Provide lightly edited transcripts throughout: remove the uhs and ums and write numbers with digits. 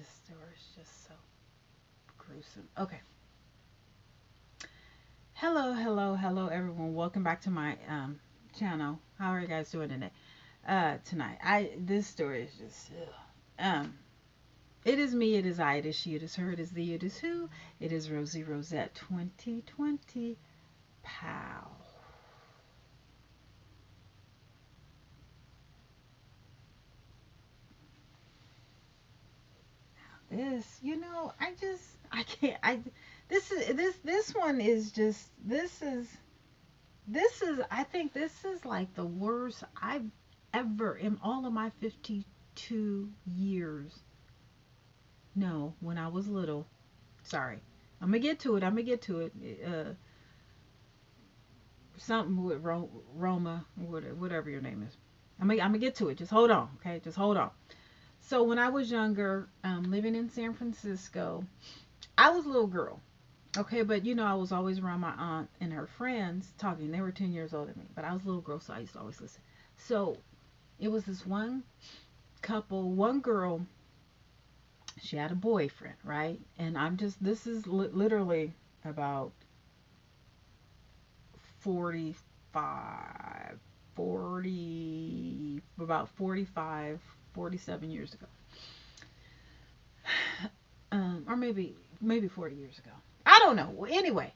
This story is just so gruesome. Okay. Hello, everyone. Welcome back to my channel. How are you guys doing today? Tonight. This story is just it is me, it is I, it is she, it is her, it is thee, it is who, it is Rosie Rosette 2020. Pow. I can't this one is just this is I think this is like the worst I've ever in all of my 52 years. No, when I was little. Sorry. I'm gonna get to it. I'm gonna get to it. Something with Roma, whatever your name is. I'm gonna get to it. Just hold on, okay? Just hold on. So when I was younger, living in San Francisco, I was a little girl. Okay, but I was always around my aunt and her friends talking. They were 10 years older than me, but I was a little girl, so I used to always listen. So it was this one couple, one girl, she had a boyfriend, right? And this is literally about 45, 40, about 45, 47 years ago. Or maybe 40 years ago. I don't know. Well, anyway,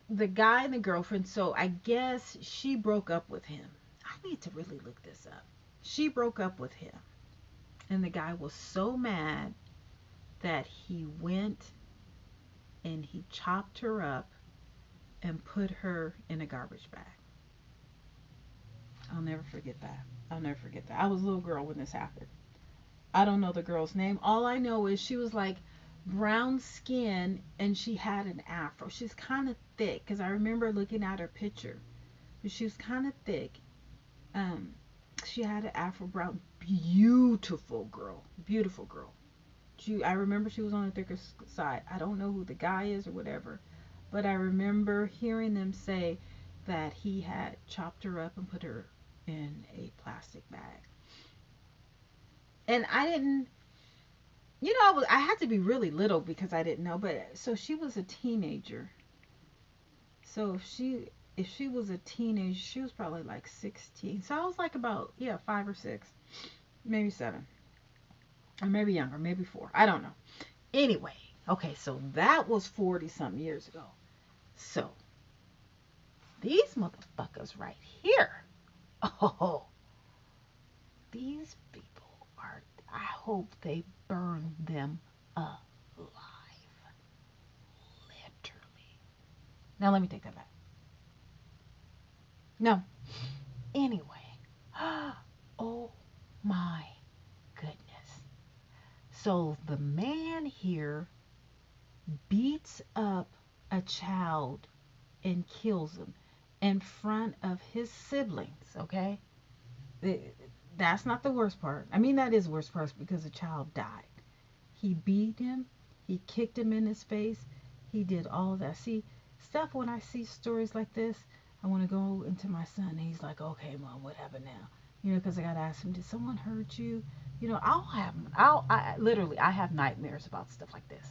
the guy and the girlfriend, so I guess she broke up with him. I need to really look this up. She broke up with him. And the guy was so mad that he went and he chopped her up and put her in a garbage bag. I'll never forget that. I'll never forget that. I was a little girl when this happened. I don't know the girl's name. All I know is she was like brown skin and she had an afro. She's kind of thick because I remember looking at her picture. But she was kind of thick. Um, she had an afro brown, beautiful girl, beautiful girl. I remember she was on the thicker side. I don't know who the guy is or whatever, but I remember hearing them say that he had chopped her up and put her in a plastic bag. And I didn't, I had to be really little because I didn't know. But so she was a teenager. So if she was a teenager, she was probably like 16. So I was like about, yeah, 5 or 6, maybe 7, or maybe younger, maybe 4. I don't know. Anyway, okay, so that was 40 something years ago. So these motherfuckers right here. Oh, these people are, I hope they burn them alive. Literally. Now let me take that back. No. Anyway. Oh my goodness. So the man here beats up a child and kills him in front of his siblings, okay? That's not the worst part. I mean, that is the worst part because the child died. He beat him, he kicked him in his face, he did all of that. See, stuff when I see stories like this, I want to go into my son. And he's like, okay, mom, what happened now? Because I got to ask him, did someone hurt you? I have nightmares about stuff like this.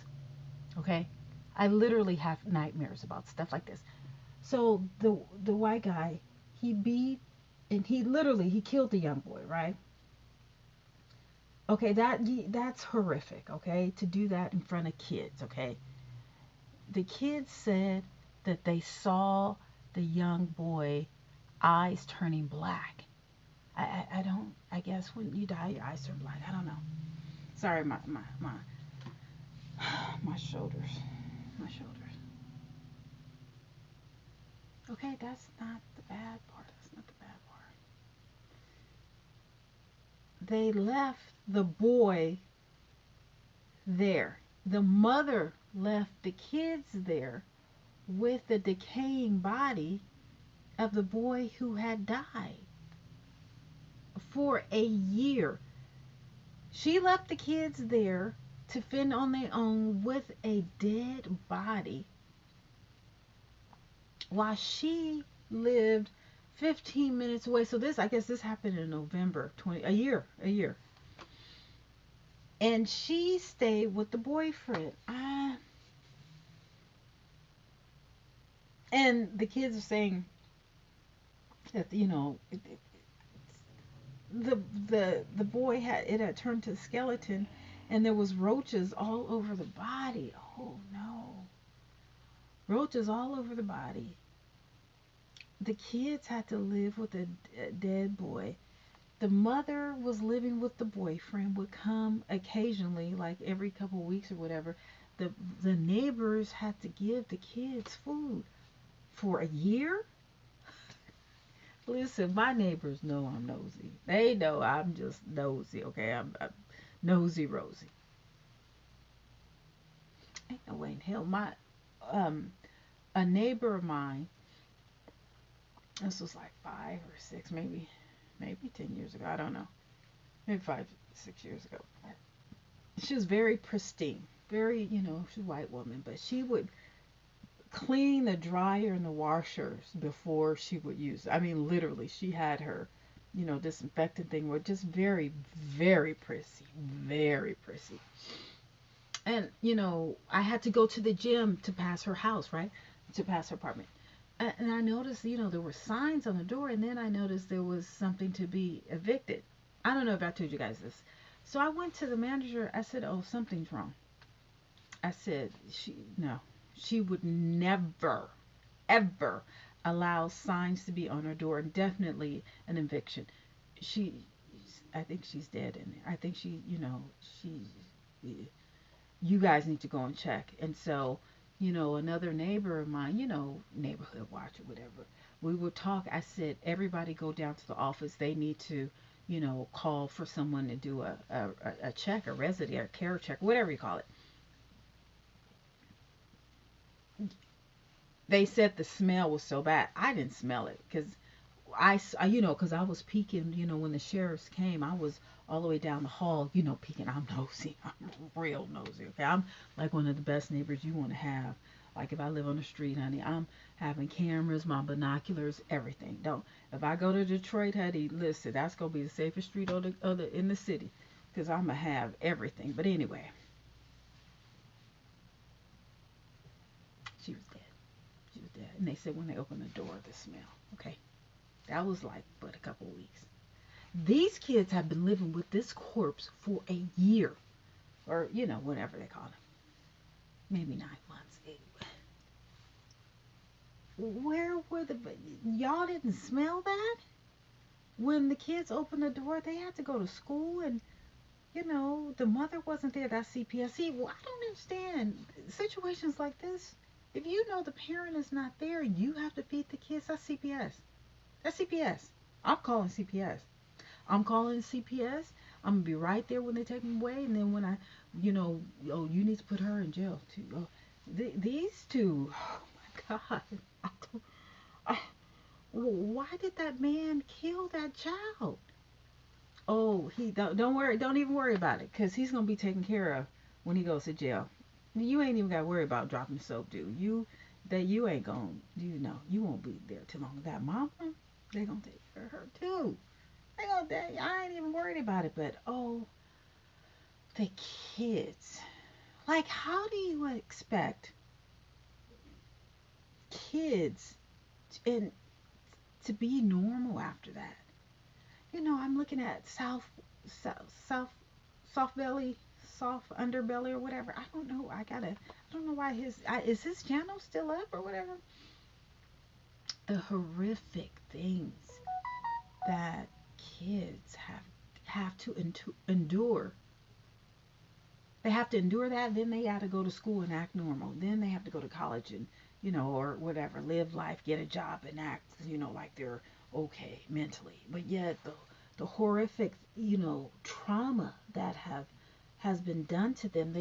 Okay? I literally have nightmares about stuff like this. So the white guy, he beat and he killed the young boy, right? Okay, that's horrific, okay? To do that in front of kids, okay? The kids said that they saw the young boy eyes turning black. I don't, I guess when you die your eyes turn black. I don't know. Sorry, my shoulders. My shoulders. Okay, that's not the bad part. That's not the bad part. They left the boy there. The mother left the kids there with the decaying body of the boy who had died for a year. She left the kids there to fend on their own with a dead body while she lived 15 minutes away. So I guess this happened in November 20, a year. and she stayed with the boyfriend. And the kids are saying that the the boy had turned to a skeleton, and there was roaches all over the body. Oh no, roaches all over the body. The kids had to live with a dead boy. The mother was living with the boyfriend, would come occasionally, like every couple of weeks or whatever. The neighbors had to give the kids food for a year. Listen, my neighbors know I'm nosy. They know I'm just nosy, okay? I'm nosy Rosie. Ain't no way in hell. Um a neighbor of mine, this was like 5 or 6, maybe 10 years ago. I don't know. Maybe 5, 6 years ago. She was very pristine. Very, she's a white woman, but she would clean the dryer and the washers before she would use it. I mean, literally, she had her, disinfectant thing. Were just very, very prissy, very prissy. And I had to go to the gym to pass her house, right? To pass her apartment. And I noticed, there were signs on the door, and then I noticed there was something to be evicted. I don't know if I told you guys this. So I went to the manager. I said, "Oh, something's wrong." I said, no, she would never, ever allow signs to be on her door, and definitely an eviction. She, I think she's dead in there. I think she, you guys need to go and check. And so, another neighbor of mine, neighborhood watch or whatever, we would talk. I said, everybody go down to the office. They need to, call for someone to do a check, a resident, a care check, whatever you call it. They said the smell was so bad. I didn't smell it because because I was peeking, when the sheriffs came, I was all the way down the hall, peeking. I'm nosy. I'm real nosy. Okay. I'm like one of the best neighbors you want to have. Like if I live on the street, honey, I'm having cameras, my binoculars, everything. Don't, if I go to Detroit, honey, listen, that's going to be the safest street in the city because I'm going to have everything. But anyway, she was dead. She was dead. And they said when they opened the door, the smell. Okay. That was like, but a couple of weeks. These kids have been living with this corpse for a year, or whatever they call it, maybe 9 months. Where were y'all didn't smell that when the kids opened the door? They had to go to school, and the mother wasn't there. That's CPS. See, well, I don't understand situations like this. If the parent is not there, you have to feed the kids. That's CPS. That's CPS. I'm calling CPS. I'm calling CPS. I'm gonna be right there when they take them away, and then when oh, you need to put her in jail too. Oh, these two, oh my God, I don't, I, why did that man kill that child? Oh, he don't worry, don't even worry about it, cause he's gonna be taken care of when he goes to jail. You ain't even gotta worry about dropping soap, dude. You ain't gonna, you won't be there too long. That mama, they gonna take care of her too. I ain't even worried about it, but oh, the kids. Like, how do you expect kids and to be normal after that? I'm looking at soft belly, soft underbelly or whatever. I don't know. I don't know why is his channel still up or whatever. The horrific things that kids have to endure. They have to endure that. Then they got to go to school and act normal. Then they have to go to college and or whatever, live life, get a job, and act like they're okay mentally. But yet the horrific trauma that has been done to them.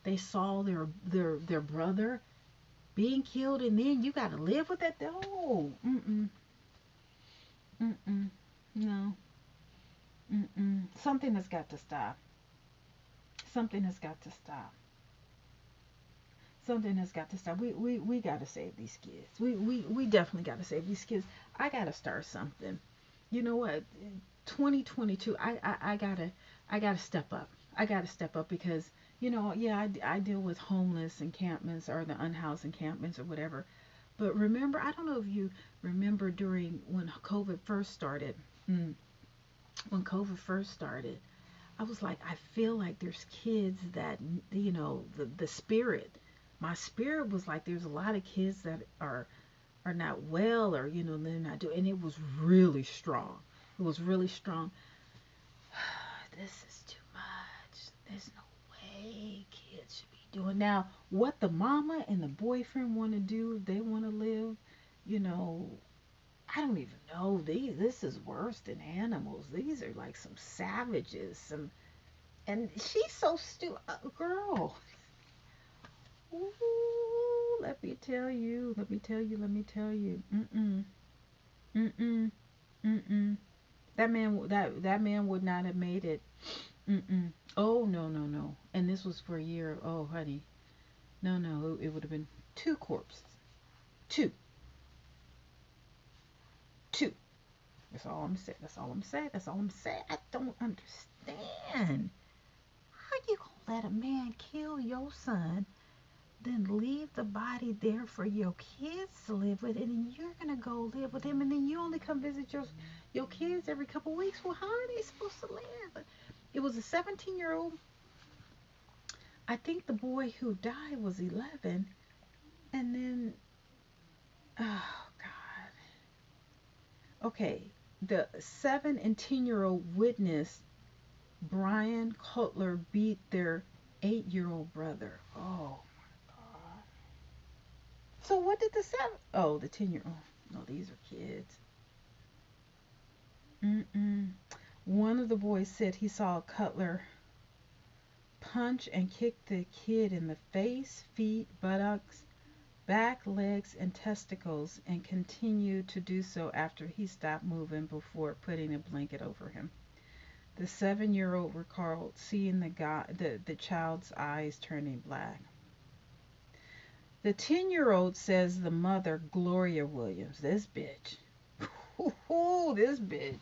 They saw their brother being killed, and then you got to live with that. Oh, no. Something has got to stop. Something has got to stop. Something has got to stop. We got to save these kids. We definitely got to save these kids. I got to start something. You know what? 2022. I gotta step up. I got to step up because, yeah, I deal with homeless encampments or the unhoused encampments or whatever. But remember, I don't know if you remember during when COVID first started. Mm, when COVID first started, I was like, I feel like there's kids that, the spirit, my spirit was like, there's a lot of kids that are not well, or, they're not doing, and it was really strong. It was really strong. This is too much. There's no way kids should be doing now what the mama and the boyfriend want to do. If they want to live, you know, I don't even know. This is worse than animals. These are like some savages. And she's so stupid, girl. Ooh, let me tell you. Let me tell you. Let me tell you. Mm-mm. Mm-mm. Mm-mm. That man would not have made it. Mm-mm. Oh, no, no, no. And this was for a year. Oh, honey. No, no. It would have been two corpses. Two. Two. That's all I'm saying. That's all I'm saying. That's all I'm saying. I don't understand. How you gonna let a man kill your son, then leave the body there for your kids to live with, and then you're gonna go live with him, and then you only come visit your kids every couple weeks? Well, how are they supposed to live? It was a 17-year-old. I think the boy who died was 11, and then, oh God. Okay, the 7 and 10-year-old witnessed Brian Coulter beat their 8-year-old brother. Oh my God. So what did the 7? Oh, the 10-year-old. No, these are kids. Mm-mm. One of the boys said he saw Cutler punch and kick the kid in the face, feet, buttocks, back, legs, and testicles, and continued to do so after he stopped moving before putting a blanket over him. The 7-year-old recalled seeing the child's eyes turning black. The 10-year-old says the mother, Gloria Williams, this bitch, this bitch,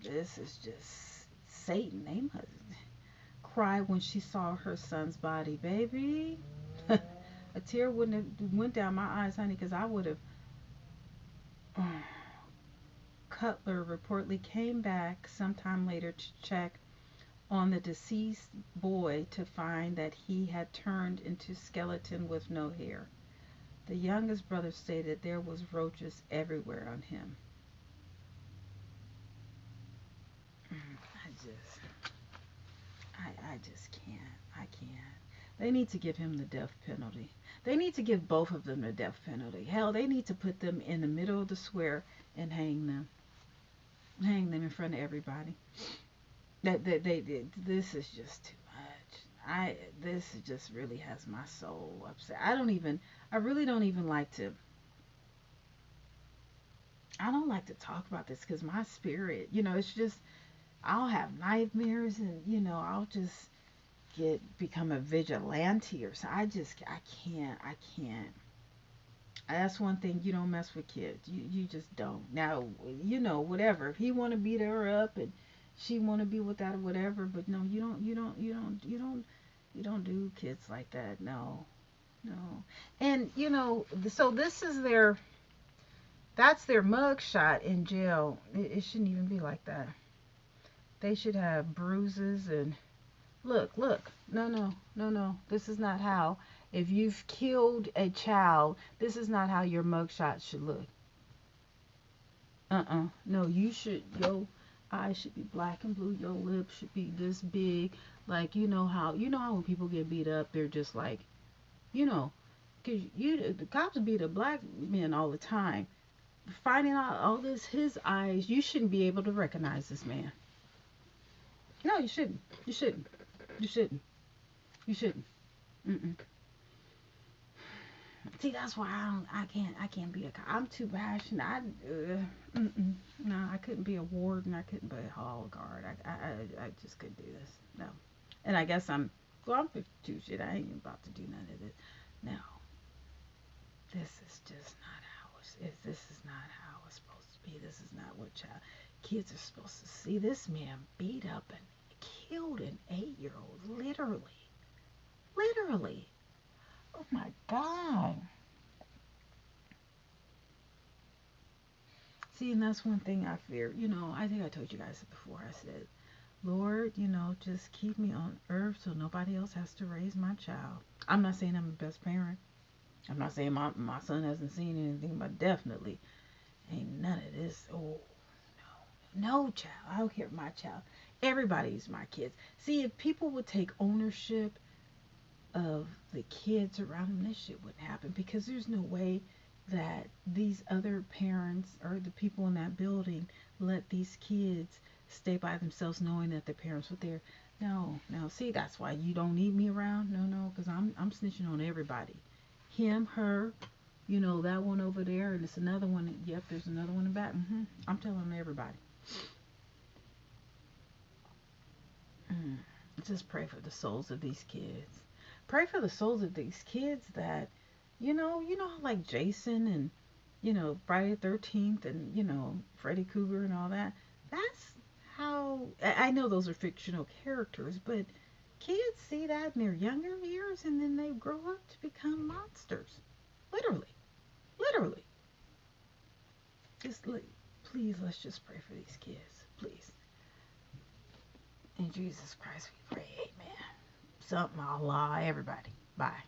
this is just Satan. They must cry when she saw her son's body, baby. A tear wouldn't have went down my eyes, honey, because I would have. Cutler reportedly came back sometime later to check on the deceased boy to find that he had turned into skeleton with no hair. The youngest brother stated there was roaches everywhere on him. I just can't. I can't. They need to give him the death penalty. They need to give both of them the death penalty. Hell, they need to put them in the middle of the square and hang them. Hang them in front of everybody. This is just too much. This just really has my soul upset. I really don't even like to. I don't like to talk about this because my spirit, it's just I'll have nightmares, and I'll just become a vigilante or so. I can't. That's one thing, you don't mess with kids. You just don't. Now, whatever. If he want to beat her up and she want to be with that or whatever, but no, you don't do kids like that. No. No. And so this is that's their mug shot in jail. It shouldn't even be like that. They should have bruises and look. No, no, no, no. This is not how. If you've killed a child, this is not how your mugshot should look. No, your eyes should be black and blue. Your lips should be this big. Like, you know how when people get beat up, they're just like, you know, cause the cops beat up black men all the time. Finding out all this, his eyes, you shouldn't be able to recognize this man. No, you shouldn't. You shouldn't. You shouldn't. You shouldn't. Mm-mm. See, that's why I can't be a cop. I'm too passionate. No, I couldn't be a warden. I couldn't be a hall guard. I just couldn't do this. No. And I guess I'm 52. Shit, I ain't about to do none of this. No. This is just not this is not how it's supposed to be. This is not what kids are supposed to see. This man beat up and killed an 8-year-old. Literally. Literally. Oh my God. See, and that's one thing I fear. I think I told you guys before. I said, Lord, just keep me on earth so nobody else has to raise my child. I'm not saying I'm the best parent. I'm not saying my son hasn't seen anything, but definitely ain't none of this. Oh, no, child. I don't care my child. Everybody's my kids. See, if people would take ownership of the kids around them, this shit wouldn't happen because there's no way that these other parents or the people in that building let these kids stay by themselves knowing that their parents were there. No, no. See, that's why you don't need me around. No, no, because I'm snitching on everybody. Him, her, that one over there, and it's another one. Yep, there's another one in the back. I'm telling everybody. Mm. Just pray for the souls of these kids. Pray for the souls of these kids that, like Jason and, Friday the 13th and, Freddy Krueger and all that. That's how, I know those are fictional characters, but kids see that in their younger years and then they grow up to become monsters. Literally. Literally. Just, please, let's just pray for these kids. Please. In Jesus Christ we pray. Amen. Something, Allah, everybody. Bye.